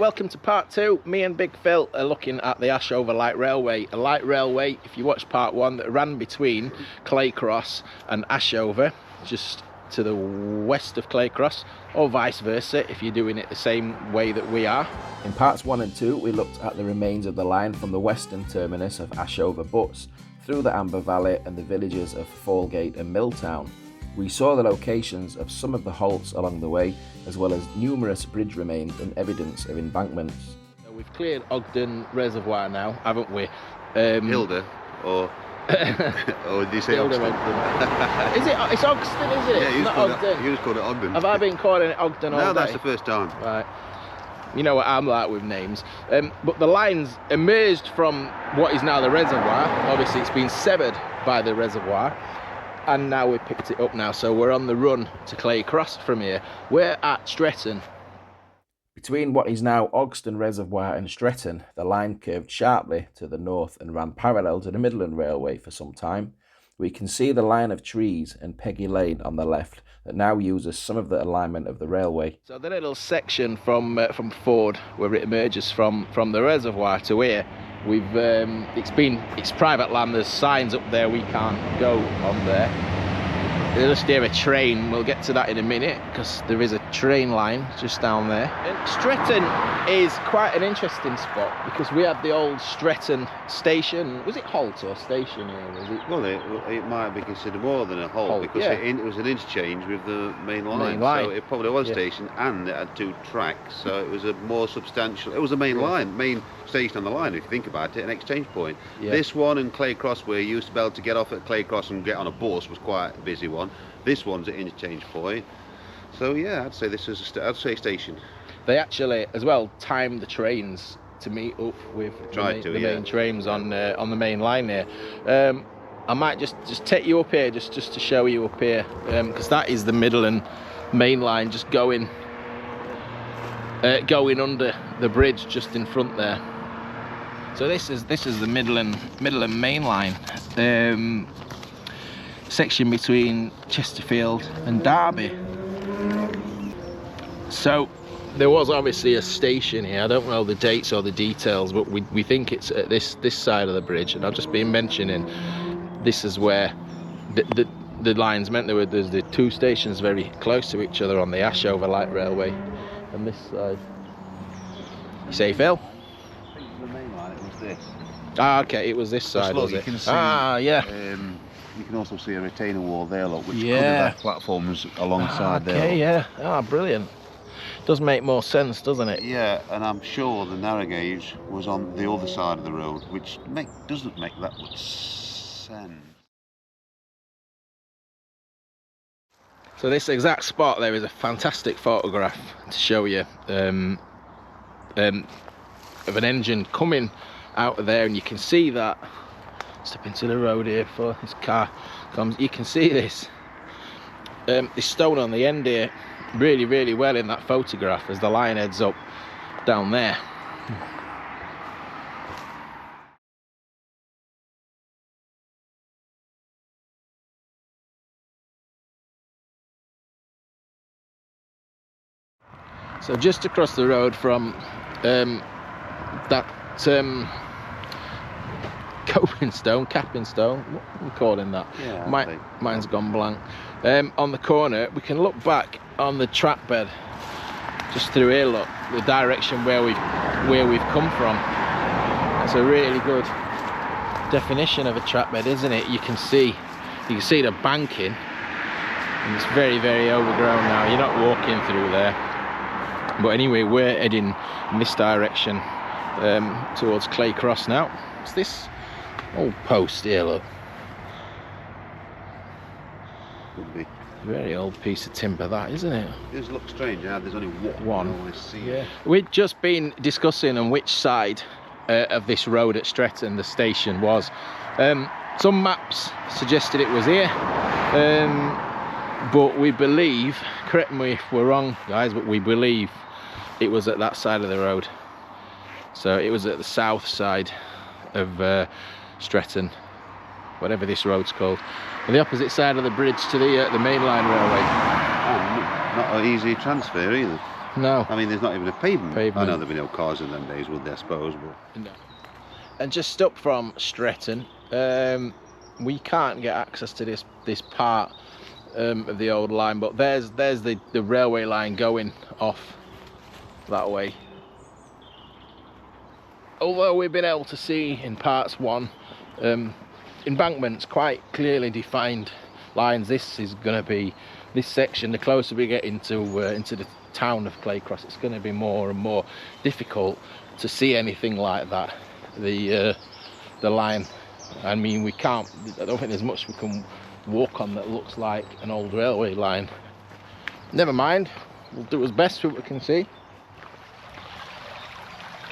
welcome to part 2. Me and Big Phil are looking at the Ashover Light Railway. A light railway, if you watch part 1, that ran between Claycross and Ashover, just to the west of Claycross, or vice versa if you're doing it the same way that we are. In parts 1 and 2, we looked at the remains of the line from the western terminus of Ashover Butts through the Amber Valley and the villages of Falgate and Milltown. We saw the locations of some of the halts along the way, as well as numerous bridge remains and evidence of embankments. So we've cleared Ogston Reservoir now, haven't we? Hilda, or or did you say Ogston? Is it? It's Ogston, isn't it? Yeah, it's not Ogden. You just called it Ogden. Have I been calling it Ogden all day? No, that's the first time. Right. You know what I'm like with names. But the lines emerged from what is now the reservoir. Obviously, it's been severed by the reservoir, and now we've picked it up now. So we're on the run to Claycross from here. We're at Stretton. Between what is now Ogston Reservoir and Stretton, the line curved sharply to the north and ran parallel to the Midland Railway for some time. We can see the line of trees and Peggy Lane on the left that now uses some of the alignment of the railway. So the little section from Ford, where it emerges from the reservoir to here, we've it's private land. There's signs up there, we can't go on there. There's just near a train. We'll get to that in a minute because there is a train line just down there. And Stretton is quite an interesting spot because we had the old Stretton station. Was it halt or station here? Was it? Well, it might be considered more than a halt because yeah. it was an interchange with the main line. So it probably was a station, and it had 2 tracks, so it was a more substantial. It was a main line, main station on the line. If you think about it, an exchange point. Yeah. This one and Claycross, where you used to be able to get off at Claycross and get on a bus, was quite a busy one. This one's an interchange point. So yeah, I'd say this is a station. They actually, as well, timed the trains to meet up with the main trains on the main line here. I might just take you up here just to show you up here, because that is the Midland main line just going under the bridge just in front there. So this is the Midland main line, section between Chesterfield and Derby. So there was obviously a station here. I don't know the dates or the details, but we think it's at this side of the bridge. And I've just been mentioning this is where the lines meant there's the 2 stations very close to each other on the Ashover Light Railway. And this side. You say, Phil? I think the main line, it was this. Ah, okay, it was this side, was it? You can see, yeah. You can also see a retaining wall there, look, which could have platforms alongside there. Okay, yeah. Ah, brilliant. Does make more sense, doesn't it? Yeah, and I'm sure the narrow gauge was on the other side of the road, which doesn't make that much sense. So this exact spot there is a fantastic photograph to show you of an engine coming out of there, and you can see that. Step into the road here before this car comes. You can see this stone on the end here really well in that photograph as the line heads up down there. So just across the road from that capping stone, what are we calling that? Yeah, mine's gone blank. On the corner, we can look back on the trackbed just through here. Look, the direction where we've come from. That's a really good definition of a trackbed, isn't it? You can see the banking, and it's very overgrown now. You're not walking through there, but anyway, we're heading in this direction towards Claycross now. What's this old post here, look? Could be. Very old piece of timber, that, isn't it? It does look strange. Yeah, there's only one. Yeah. We'd just been discussing on which side of this road at Stretton the station was. Some maps suggested it was here, but we believe, correct me if we're wrong guys, but we believe it was at that side of the road. So it was at the south side of Stretton, whatever this road's called, on the opposite side of the bridge to the mainline railway. Not an easy transfer either. No. I mean, there's not even a pavement. I know there'd be no cars in them days, would they, I suppose? But... No. And just up from Stretton, we can't get access to this part of the old line, but there's the railway line going off that way. Although we've been able to see in parts 1 embankments, quite clearly defined lines. This is going to be, this section, the closer we get into the town of Claycross, it's going to be more and more difficult to see anything like that. The line, I mean, we can't, I don't think there's much we can walk on that looks like an old railway line. Never mind, we'll do as best with what we can see.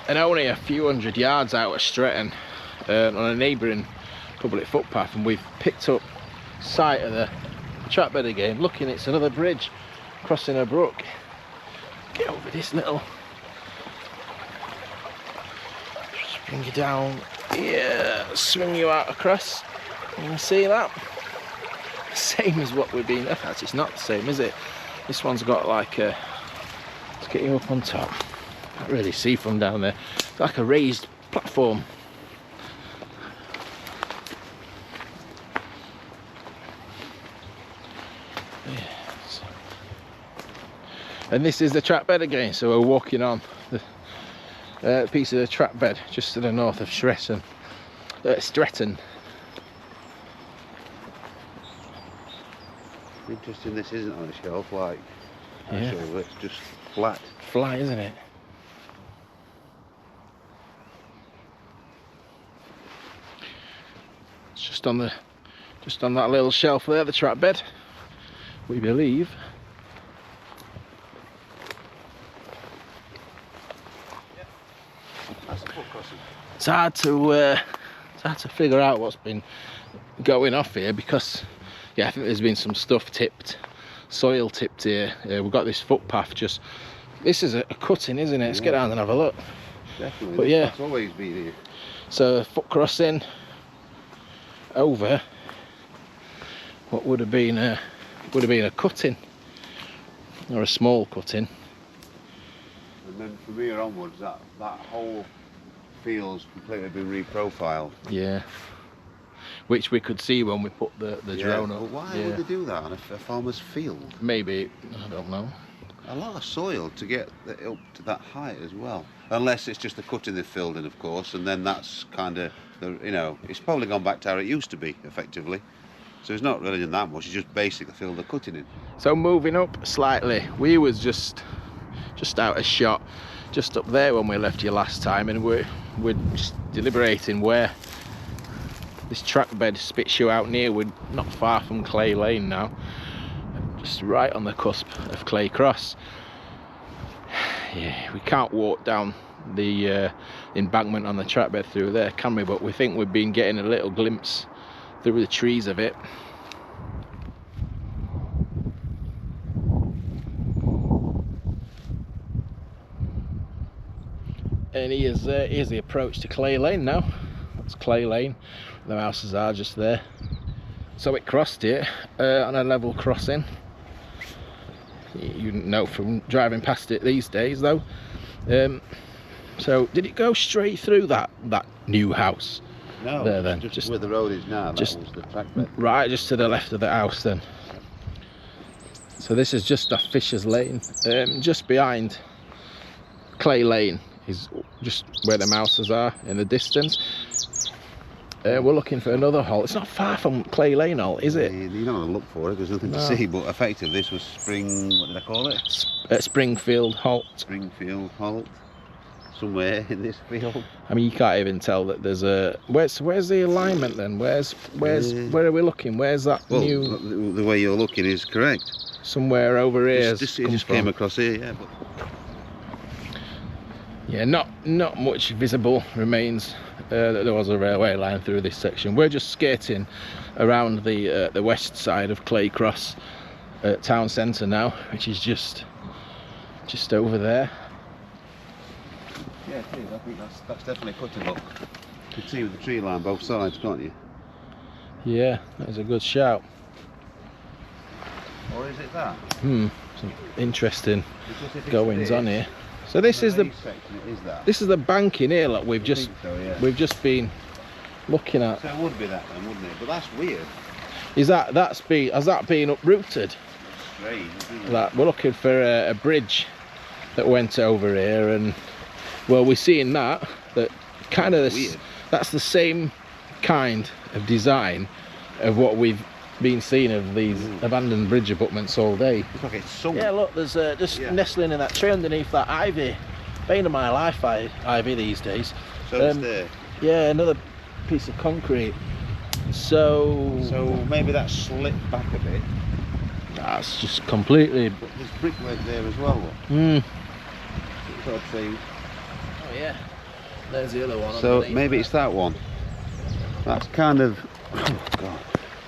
And only a few hundred yards out of Stretton, on a neighbouring public footpath, and we've picked up sight of the trackbed again. Looking, it's another bridge crossing a brook. Get over this little, just bring you down here, swing you out across. You can see that, same as what we've been. Actually, it's not the same, is it? This one's got like a, let's get you up on top. Can't really see from down there. It's like a raised platform. Yes. And this is the track bed again, so we're walking on the piece of the track bed just to the north of Stretton. Interesting, this isn't on a shelf like Ashover, it's just flat. Flat, isn't it? It's just on that little shelf there, the track bed, we believe. That's the foot crossing. It's hard to figure out what's been going off here, because I think there's been some stuff tipped, soil tipped here. We've got this footpath just, this is a cutting, isn't it? Let's get down and have a look. Definitely, but yeah, that's always been here. So foot crossing over what would have been a cutting, or a small cutting. And then from here onwards, that whole field's completely been reprofiled. Yeah. Which we could see when we put the drone up. But why would they do that on a farmer's field? Maybe, I don't know. A lot of soil to get it up to that height as well. Unless it's just the cutting they've filled in, of course, and then that's kind of, it's probably gone back to how it used to be, effectively. So it's not really done that much, it's just basically filled the cutting in. So moving up slightly, we was just out of shot, just up there when we left you last time, and we're just deliberating where this track bed spits you out near. We're not far from Clay Lane now, just right on the cusp of Clay Cross. Yeah, we can't walk down the embankment on the track bed through there, can we? But we think we've been getting a little glimpse through the trees of it. And here's the approach to Clay Lane now. That's Clay Lane. The houses are just there. So it crossed it on a level crossing. You know from driving past it these days, though. So did it go straight through that new house? No, there then, just where the road is now. That was the track bed. Right, just to the left of the house then. So this is just off Fisher's Lane, just behind Clay Lane is just where the houses are in the distance. We're looking for another halt. It's not far from Clay Lane Halt, is it? You don't want to look for it, there's nothing to see, but effectively this was what did I call it? Springfield Halt. Springfield Halt. Somewhere in this field. I mean, you can't even tell that there's a... Where's the alignment then? Where are we looking? Where's that new... The way you're looking is correct. Somewhere over here. It just came across here, yeah. But... Yeah, not much visible remains that there was a railway line through this section. We're just skating around the west side of Clay Cross town centre now, which is just over there. Yeah, it is. I think that's definitely cutting up. You can see with the tree line both sides, can't you? Yeah, that's a good shout. Or is it that? Some interesting goings on here. So this is the banking here. Look, we've just been looking at. So it would be that then, wouldn't it? But that's weird. Has that been uprooted? Strange, isn't it? That we're looking for a bridge that went over here, and well, we're seeing that kind of this. That's the same kind of design of what we've been seeing of these abandoned bridge abutments all day. It's like it's sunk. Yeah, look, there's just nestling in that tree underneath that ivy. Bane of my life, ivy these days. So it's there. Yeah, another piece of concrete. So maybe that slipped back a bit. That's just completely. But there's brickwork there as well. Sort of thing. Oh yeah. There's the other one. So maybe it's that one. That's kind of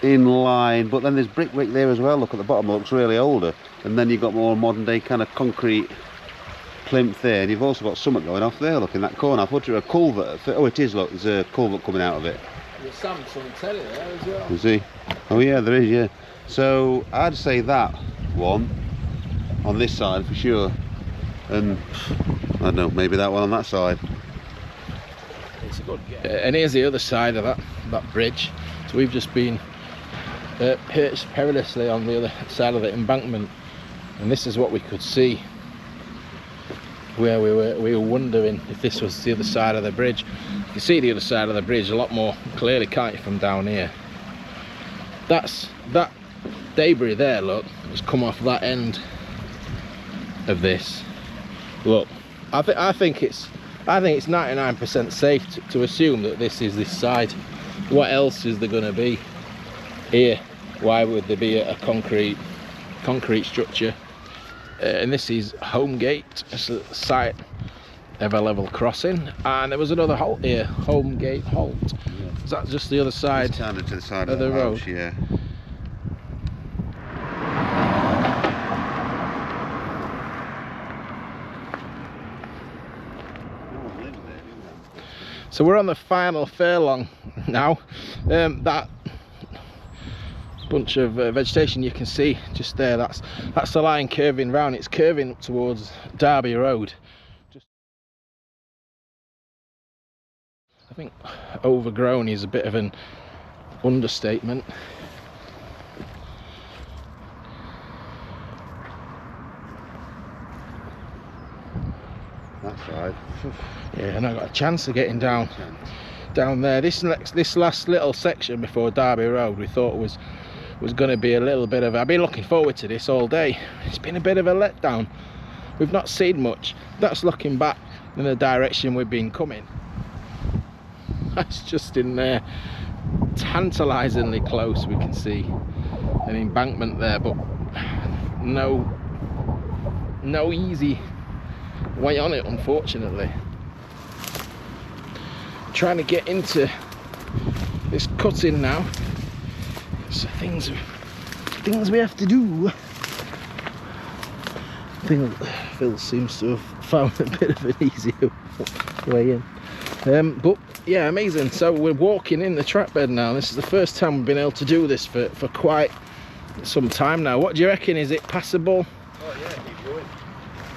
in line, but then there's brickwork there as well. Look at the bottom, it looks really older, and then you've got more modern day kind of concrete plinth there, and you've also got something going off there. Look in that corner. I thought you were a culvert. Oh, it is. Look, there's a culvert coming out of it. There's some telly there as well. You see? Oh yeah, there is. Yeah. So I'd say that one on this side for sure, and I don't know, maybe that one on that side. It's a good guess. And here's the other side of that bridge. So we've just been perched perilously on the other side of the embankment, and this is what we could see. Where we were wondering if this was the other side of the bridge. You can see the other side of the bridge a lot more clearly, can't you, from down here? That debris there, look, has come off that end of this. Look, I think it's 99% safe to assume that this is this side. What else is there going to be here? Why would there be a concrete structure? And this is Homegate, it's a site of a level crossing, and there was another halt here, Homegate Halt. Is that just the other side? It's kind of to the side of the road. House, yeah. So we're on the final furlong now. That bunch of vegetation you can see just there, that's the line curving round. It's curving up towards Derby Road. I think overgrown is a bit of an understatement. That side. Yeah, and I got a chance of getting down there. This last little section before Derby Road we thought was going to be a little bit of. I've been looking forward to this all day. It's been a bit of a letdown. We've not seen much. That's looking back in the direction we've been coming. That's just in there, tantalisingly close. We can see an embankment there, but no easy way on it, unfortunately. Trying to get into this cutting now. So things we have to do. I think Phil seems to have found a bit of an easier way in. But yeah, amazing. So we're walking in the trackbed now. This is the first time we've been able to do this for quite some time now. What do you reckon? Is it passable? Oh yeah, keep going.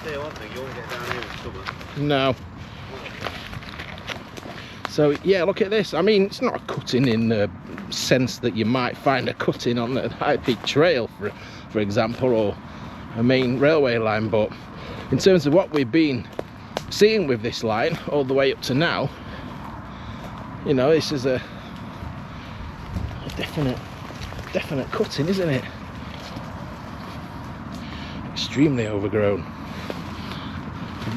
Tell you one thing, you won't get down here in summer. No. So yeah, look at this. I mean, it's not a cutting in the sense that you might find a cutting on the High Peak Trail, for example, or a main railway line, but in terms of what we've been seeing with this line all the way up to now, you know, this is a definite cutting, isn't it? Extremely overgrown.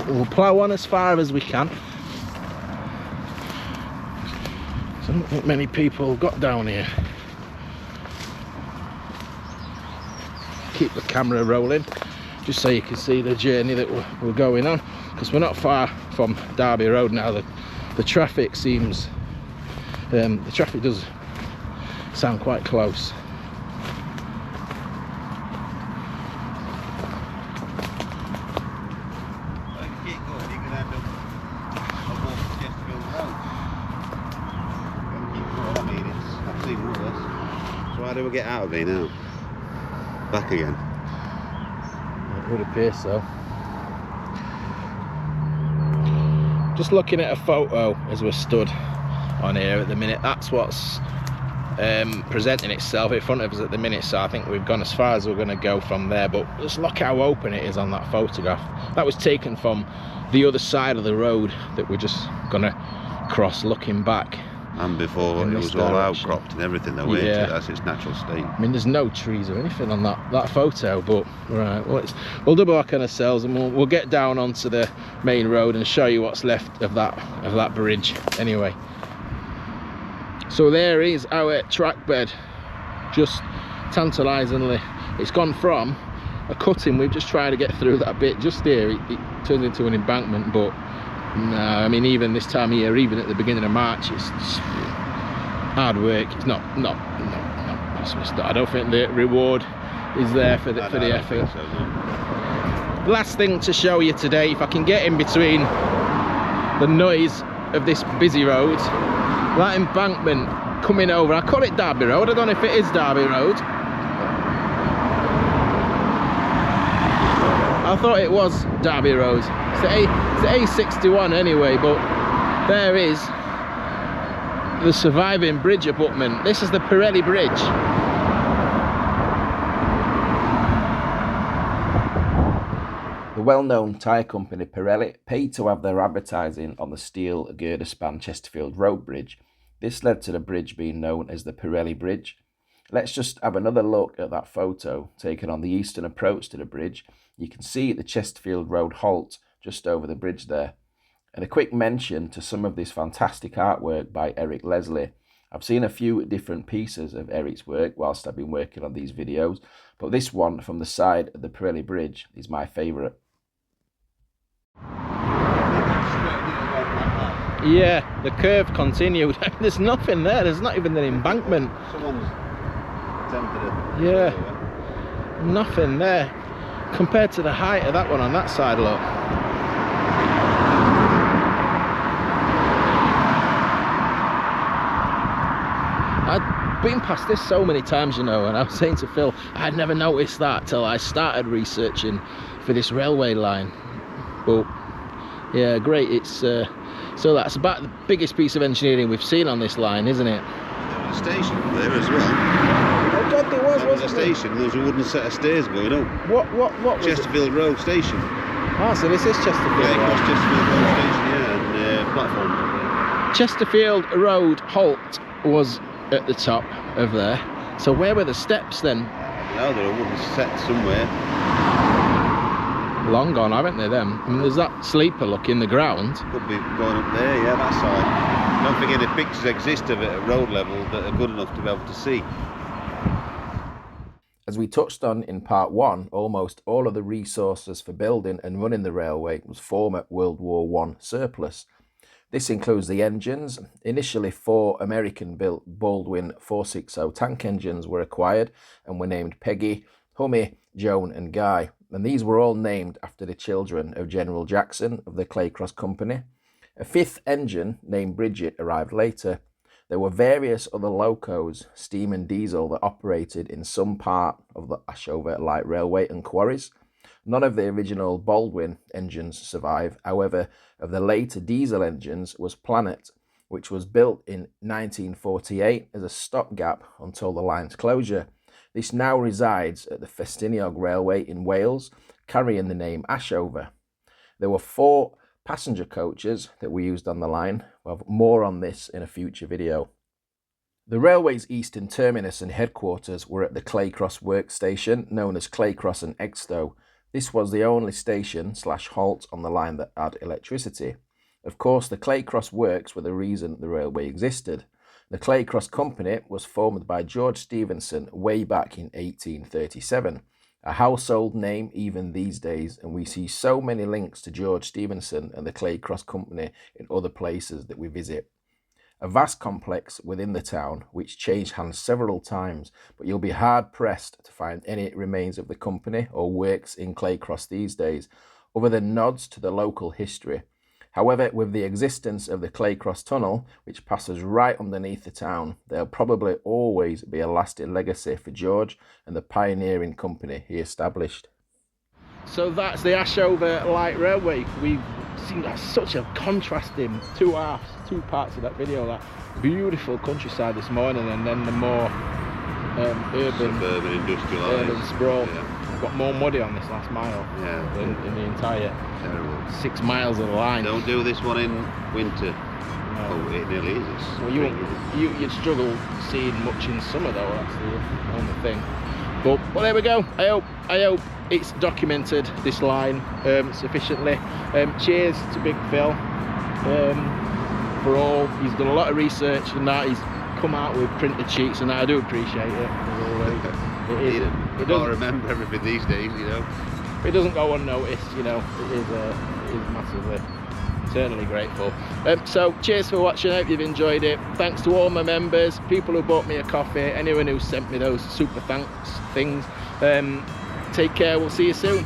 We'll plough on as far as we can. So I don't think many people got down here. Keep the camera rolling just so you can see the journey that we're going on, because we're not far from Derby Road now. The traffic seems the traffic does sound quite close. How do we get out of here now? Back again. Would appear so. Just looking at a photo as we're stood on here at the minute, that's what's presenting itself in front of us at the minute, so I think we've gone as far as we're going to go from there. But just look how open it is on that photograph. That was taken from the other side of the road that we're just going to cross looking back. And before it was all outcropped and everything, though, yeah. That's its natural state. I mean, there's no trees or anything on that photo, but right, well, we'll double back on ourselves and we'll get down onto the main road and show you what's left of that bridge anyway. So there is our track bed, just tantalisingly. It's gone from a cutting, we've just tried to get through that bit just here, it turns into an embankment, but no, I mean, even this time of year, even at the beginning of March, it's hard work. It's not possible. I don't think the reward is there for the effort. So, no. Last thing to show you today, if I can get in between the noise of this busy road, that embankment coming over, I call it Derby Road, I don't know if it is Derby Road. I thought it was Derby Road. It's the A61 anyway, but there is the surviving bridge abutment. This is the Pirelli Bridge. The well-known tyre company Pirelli paid to have their advertising on the steel girder span Chestefield Road Bridge. This led to the bridge being known as the Pirelli Bridge. Let's just have another look at that photo taken on the eastern approach to the bridge. You can see the Chestefield Road Halt just over the bridge there. And a quick mention to some of this fantastic artwork by Eric Leslie. I've seen a few different pieces of Eric's work whilst I've been working on these videos, but this one from the side of the Pirelli Bridge is my favourite. Yeah, the curve continued. There's nothing there, there's not even an embankment. Someone's attempted it. Yeah, nothing there compared to the height of that one on that side, look. I'd been past this so many times, you know, and I was saying to Phil, I'd never noticed that till I started researching for this railway line. But yeah, great. It's so that's about the biggest piece of engineering we've seen on this line, isn't it? There was a station there as well. Oh God, there was, there was a station. There was a wooden set of stairs going up. What was Chestefield Road Station. Ah, so this is Chestefield. Yeah, Cross Chestefield Road Station. Yeah, and platform. Chestefield Road Halt was at the top of there. So where were the steps then? No, they're a wooden set somewhere. Long gone, haven't they, them? I mean, there's that sleeper look in the ground. Could be going up there, yeah, that side. Don't forget the pictures exist of it at road level that are good enough to be able to see. As we touched on in part 1, almost all of the resources for building and running the railway was former World War I surplus. This includes the engines. Initially 4 American-built Baldwin 460 tank engines were acquired and were named Peggy, Hummy, Joan and Guy. And these were all named after the children of General Jackson of the Claycross Company. A 5th engine named Bridget arrived later. There were various other locos, steam and diesel, that operated in some part of the Ashover Light Railway and quarries. None of the original Baldwin engines survive. However, of the later diesel engines was Planet, which was built in 1948 as a stopgap until the line's closure. This now resides at the Festiniog Railway in Wales, carrying the name Ashover. There were 4 passenger coaches that were used on the line. We'll have more on this in a future video. The railway's eastern terminus and headquarters were at the Claycross workstation, known as Claycross and Egstow. This was the only station/halt on the line that had electricity. Of course, the Claycross works were the reason the railway existed. The Claycross Company was formed by George Stephenson way back in 1837. A household name even these days, and we see so many links to George Stephenson and the Claycross Company in other places that we visit. A vast complex within the town which changed hands several times, but you'll be hard pressed to find any remains of the company or works in Claycross these days, other than nods to the local history. However, with the existence of the Claycross Tunnel, which passes right underneath the town, there'll probably always be a lasting legacy for George and the pioneering company he established. So that's the Ashover Light Railway. We've seen such a contrasting two parts of that video. That beautiful countryside this morning, and then the more suburban industrialised urban sprawl. Yeah. Got more muddy on this last mile than in the entire Terrible. 6 miles of the line. Don't do this one in winter. No. Oh, it nearly is. Well, you'd struggle seeing much in summer though. That's the only thing. But well, there we go. I hope it's documented, this line, sufficiently. Cheers to Big Phil for all. He's done a lot of research and that. He's come out with printed sheets and that. I do appreciate it. I can't remember everything these days, you know. It doesn't go unnoticed, you know. It is massively, eternally grateful. So cheers for watching. I hope you've enjoyed it. Thanks to all my members, people who bought me a coffee, anyone who sent me those super thanks things. Take care. We'll see you soon.